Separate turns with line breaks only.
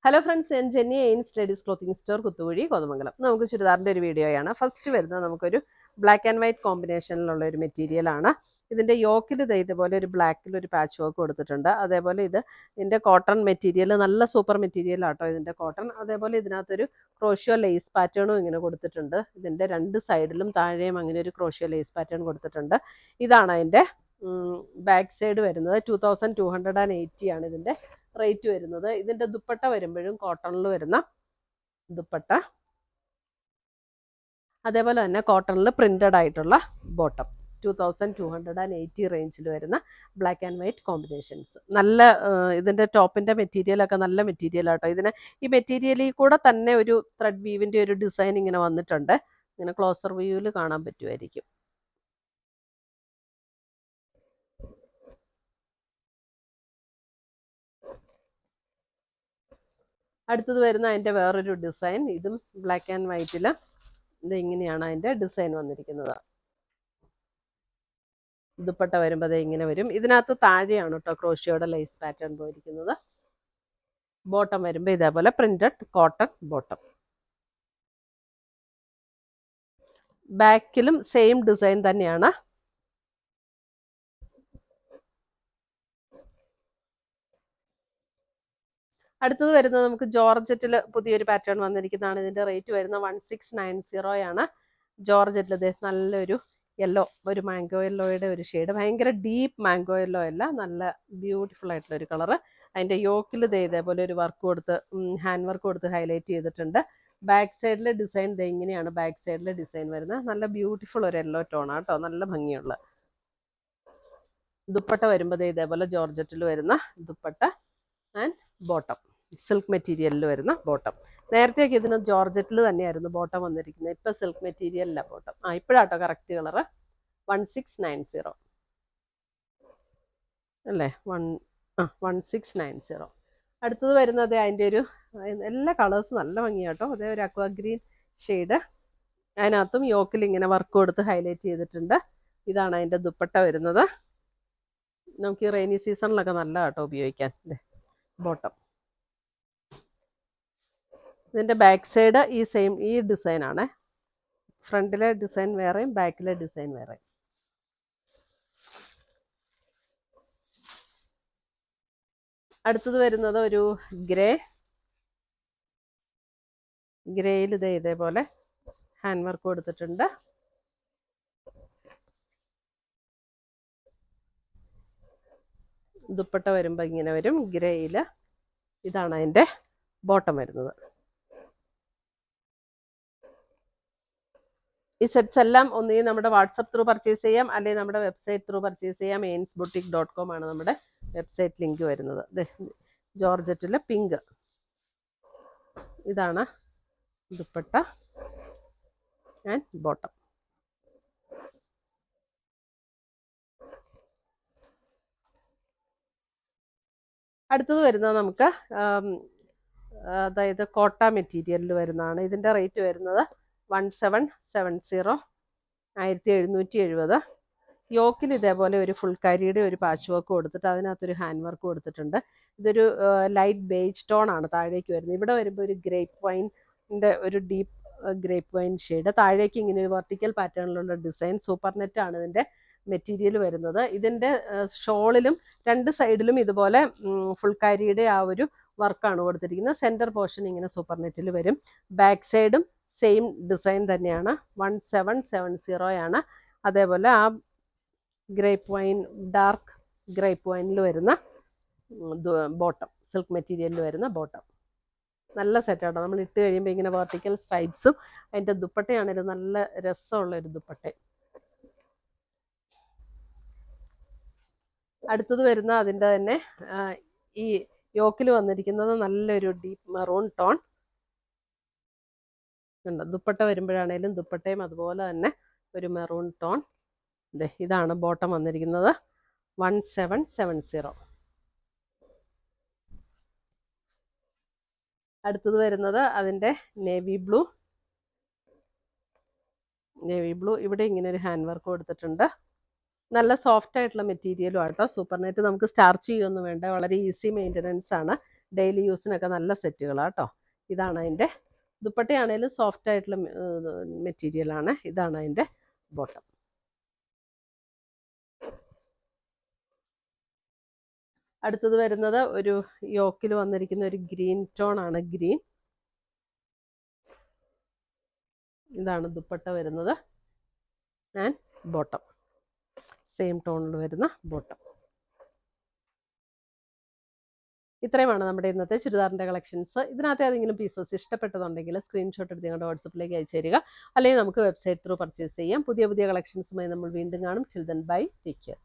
Hello friends, ഞാൻ Jenny എയിൻസ് ladies clothing store Kuthukuzhi Kothamangalam. നമുക്ക് ചുരിദാറിൻ്റെ ഒരു വീഡിയോയാണ്. ഫസ്റ്റ് വരുന്നത് നമുക്കൊരു ബ്ലാക്ക് ആൻഡ് വൈറ്റ് കോമ്പിനേഷനിലുള്ള ഒരു മെറ്റീരിയലാണ്. ഇതിൻ്റെ യോക്കിൽ ഇതുപോലെ ഒരു ബ്ലാക്കിൽ ഒരു പാച്ച് വർക്ക് കൊടുത്തിട്ടുണ്ട്. അതേപോലെ ഇതിൻ്റെ കോട്ടൺ മെറ്റീരിയൽ നല്ല സൂപ്പർ മെറ്റീരിയൽ ആട്ടോ ഇതിൻ്റെ കോട്ടൺ. അതേപോലെ ഇതിനകത്തൊരു ക്രോഷ്യോ ലേസ് പാറ്റേണും ഇങ്ങനെ കൊടുത്തിട്ടുണ്ട്. ഇതിൻ്റെ രണ്ട് സൈഡിലും താഴെയും അങ്ങനെ ഒരു ക്രോഷ്യോ ലേസ് പാറ്റേൺ കൊടുത്തിട്ടുണ്ട്. ഇതാണ് അതിൻ്റെ ബാക്ക് സൈഡ് വരുന്നത്. 2280 ആണ് ഇതിൻ്റെ റേറ്റ് വരുന്നത്. ഇതിൻ്റെ ദുപ്പട്ട വരുമ്പോഴും കോട്ടണിൽ വരുന്ന ദുപ്പട്ട, അതേപോലെ തന്നെ കോട്ടണിൽ പ്രിന്റഡ് ആയിട്ടുള്ള ബോട്ടം. 2280 റേഞ്ചിൽ വരുന്ന ബ്ലാക്ക് ആൻഡ് വൈറ്റ് കോമ്പിനേഷൻസ്. നല്ല ഇതിൻ്റെ ടോപ്പിൻ്റെ മെറ്റീരിയലൊക്കെ നല്ല മെറ്റീരിയൽ ആട്ടോ. ഈ മെറ്റീരിയലിൽ കൂടെ തന്നെ ഒരു ത്രെഡ് വീവിൻ്റെ ഒരു ഡിസൈൻ ഇങ്ങനെ വന്നിട്ടുണ്ട്. ഇങ്ങനെ ക്ലോസർ വ്യൂവിൽ കാണാൻ പറ്റുമായിരിക്കും. അടുത്തത് വരുന്ന അതിൻ്റെ വേറൊരു ഡിസൈൻ. ഇതും ബ്ലാക്ക് ആൻഡ് വൈറ്റിൽ ഇങ്ങനെയാണ് അതിൻ്റെ ഡിസൈൻ വന്നിരിക്കുന്നത്. ദുപ്പട്ട വരുമ്പോൾ ഇങ്ങനെ വരും. ഇതിനകത്ത് താഴെയാണ് കേട്ടോ ക്രോഷ്യോയുടെ ലേസ് പാറ്റേൺ പോയിരിക്കുന്നത്. ബോട്ടം വരുമ്പോൾ ഇതേപോലെ പ്രിന്റഡ് കോട്ടൺ ബോട്ടം. ബാക്കിലും സെയിം ഡിസൈൻ തന്നെയാണ്. അടുത്തത് വരുന്നത് നമുക്ക് ജോർജറ്റിൽ പുതിയൊരു പാറ്റേൺ വന്നിരിക്കുന്നതാണ്. ഇതിൻ്റെ റേറ്റ് വരുന്നത് 1690 ആണ്. ജോർജറ്റിൽ നല്ലൊരു യെല്ലോ, ഒരു മാംഗോ യെല്ലോയുടെ ഒരു ഷെയ്ഡ്. ഭയങ്കര ഡീപ്പ് മാംഗോ യെല്ലോ അല്ല, നല്ല ബ്യൂട്ടിഫുൾ ആയിട്ടുള്ള ഒരു കളറ്. അതിൻ്റെ യോക്കിൽ ഇതേപോലെ ഒരു വർക്ക് കൊടുത്ത്, ഹാൻഡ് വർക്ക് കൊടുത്ത് ഹൈലൈറ്റ് ചെയ്തിട്ടുണ്ട്. ബാക്ക് സൈഡിലെ ഡിസൈൻ ഇങ്ങനെയാണ് ബാക്ക് സൈഡിലെ ഡിസൈൻ വരുന്നത്. നല്ല ബ്യൂട്ടിഫുൾ ഒരു യെല്ലോ ടോണാണ് കേട്ടോ, നല്ല ഭംഗിയുള്ള. ദുപ്പട്ട വരുമ്പോൾ ഇതേപോലെ ജോർജറ്റിൽ വരുന്ന ദുപ്പട്ട ആൻഡ് ബോട്ടം, സിൽക്ക് മെറ്റീരിയലിൽ വരുന്ന ബോട്ടം. നേരത്തെയൊക്കെ ഇതിന് ജോർജറ്റിൽ തന്നെയായിരുന്നു ബോട്ടം വന്നിരിക്കുന്നത്. ഇപ്പം സിൽക്ക് മെറ്റീരിയലില്ല ബോട്ടം. ഇപ്പോഴാട്ടോ കറക്റ്റ് കളറ്. 1690 അല്ലേ? 1690. അടുത്തത് വരുന്നത് അതിൻ്റെ ഒരു എല്ലാ കളേഴ്സും നല്ല ഭംഗിയാട്ടോ. അതേ ഒരു അക്വാ ഗ്രീൻ ഷെയ്ഡ്. അതിനകത്തും യോക്കിൽ ഇങ്ങനെ വർക്ക് കൊടുത്ത് ഹൈലൈറ്റ് ചെയ്തിട്ടുണ്ട്. ഇതാണ് അതിൻ്റെ ദുപ്പട്ട വരുന്നത്. നമുക്ക് ഈ റെയിനി സീസണിലൊക്കെ നല്ല കേട്ടോ ഉപയോഗിക്കാൻ. ബോട്ടം. ഇതിൻ്റെ ബാക്ക് സൈഡ് ഈ ഡിസൈനാണ്. ഫ്രണ്ടിലെ ഡിസൈൻ വേറെയും ബാക്കിലെ ഡിസൈൻ വേറെയും. അടുത്തത് വരുന്നത് ഒരു ഗ്രേയിൽ ഇതേപോലെ ഹാൻഡ് വർക്ക് കൊടുത്തിട്ടുണ്ട്. ദുപ്പട്ട വരുമ്പോൾ ഇങ്ങനെ വരും ഗ്രേയിൽ. ഇതാണ് അതിൻ്റെ ബോട്ടം വരുന്നത്. ഈ സെറ്റ്സ് എല്ലാം ഒന്നുകിൽ നമ്മുടെ വാട്സപ്പ് ത്രൂ പർച്ചേസ് ചെയ്യാം, അല്ലെങ്കിൽ നമ്മുടെ വെബ്സൈറ്റ് ത്രൂ പർച്ചേസ് ചെയ്യാം. ainsboutique.com ആണ് നമ്മുടെ വെബ്സൈറ്റ് ലിങ്ക് വരുന്നത്. ജോർജറ്റിലെ പിങ്ക്. ഇതാണ് ദുപ്പട്ട ആൻഡ് ബോട്ടം. അടുത്തത് വരുന്നത് നമുക്ക് അതായത് കോട്ട മെറ്റീരിയലിൽ വരുന്നതാണ്. ഇതിൻ്റെ റേറ്റ് വരുന്നത് 1770, 1770. യോക്കിൽ ഇതേപോലെ ഒരു ഫുൾ കാരിയുടെ ഒരു പാച്ച് വർക്ക് കൊടുത്തിട്ട് അതിനകത്തൊരു ഹാൻഡ് വർക്ക് കൊടുത്തിട്ടുണ്ട്. ഇതൊരു ലൈറ്റ് ബേജ് ടോൺ ആണ് താഴേക്ക് വരുന്നത്. ഇവിടെ വരുമ്പോൾ ഒരു ഗ്രേപ്പ് വൈൻ്റെ ഒരു ഡീപ്പ് ഗ്രേപ്പ് വൈൻ ഷെയ്ഡ്. താഴേക്ക് ഇങ്ങനെ ഒരു വെർട്ടിക്കൽ പാറ്റേണിലുള്ള ഡിസൈൻ. സൂപ്പർ നെറ്റ് ആണ് ഇതിൻ്റെ മെറ്റീരിയൽ വരുന്നത്. ഇതിൻ്റെ ഷോളിലും രണ്ട് സൈഡിലും ഇതുപോലെ ഫുൾ കാരിയുടെ ആ ഒരു വർക്കാണ് കൊടുത്തിരിക്കുന്നത്. സെൻറ്റർ പോർഷൻ ഇങ്ങനെ സൂപ്പർ നെറ്റിൽ വരും. ബാക്ക് സൈഡും സെയിം ഡിസൈൻ തന്നെയാണ്. 1770 ആണ്. അതേപോലെ ആ ഗ്രേപ്പ് വൈൻ, ഡാർക്ക് ഗ്രേപ്പ് വൈനിൽ വരുന്ന ബോട്ടം, സിൽക്ക് മെറ്റീരിയലിൽ വരുന്ന ബോട്ടം. നല്ല സെറ്റാട്ടോ. നമ്മൾ ഇട്ട് കഴിയുമ്പോൾ ഇങ്ങനെ വെർട്ടിക്കൽ സ്ട്രൈപ്സും അതിൻ്റെ ദുപ്പട്ടയാണെങ്കിലും നല്ല രസമുള്ള ഒരു ദുപ്പട്ട. അടുത്തത് വരുന്ന അതിൻ്റെ തന്നെ ഈ യോക്കിൽ വന്നിരിക്കുന്നത് നല്ലൊരു ഡീപ്പ് മെറൂൺ ടോൺ ഉണ്ട്. ദുപ്പട്ട വരുമ്പോഴാണേലും ദുപ്പട്ടയും അതുപോലെ തന്നെ ഒരു മെറൂൺ ടോൺ. ഇതാണ് ബോട്ടം വന്നിരിക്കുന്നത്. 1770. അടുത്തത് വരുന്നത് അതിൻ്റെ നേവി ബ്ലൂ. ഇവിടെ ഇങ്ങനെ ഒരു ഹാൻഡ് വർക്ക് കൊടുത്തിട്ടുണ്ട്. നല്ല സോഫ്റ്റ് ആയിട്ടുള്ള മെറ്റീരിയലും ആട്ടോ. സൂപ്പർ നെറ്റ് നമുക്ക് സ്റ്റാർച്ച് ചെയ്യൊന്നും വേണ്ട, വളരെ ഈസി മെയിൻ്റനൻസ് ആണ്. ഡെയിലി യൂസിനൊക്കെ നല്ല സെറ്റുകളാണ് കേട്ടോ. ഇതാണ് അതിൻ്റെ ദുപ്പട്ടയാണേലും സോഫ്റ്റ് ആയിട്ടുള്ള മെറ്റീരിയലാണ്. ഇതാണ് അതിൻ്റെ ബോട്ടം. അടുത്തത് വരുന്നത് ഒരു യോക്കിൽ വന്നിരിക്കുന്ന ഒരു ഗ്രീൻ ടോൺ ആണ്. ഗ്രീൻ. ഇതാണ് ദുപ്പട്ട വരുന്നത് ആൻഡ് ബോട്ടം. സെയിം ടോണിൽ വരുന്ന ബോട്ടം. ഇത്രയുമാണ് നമ്മുടെ ഇന്നത്തെ ചുരിദാറിൻ്റെ കളക്ഷൻസ്. ഇതിനകത്ത് ഏതെങ്കിലും പീസസ് ഇഷ്ടപ്പെട്ടതുണ്ടെങ്കിൽ സ്ക്രീൻഷോട്ട് എടുത്ത് ഞങ്ങളുടെ വാട്സപ്പിലേക്ക് അയച്ചു തരിക. അല്ലെങ്കിൽ നമുക്ക് വെബ്സൈറ്റ് ത്രൂ പർച്ചേസ് ചെയ്യാം. പുതിയ പുതിയ കളക്ഷൻസുമായി നമ്മൾ വീണ്ടും കാണും. Till then bye, take care.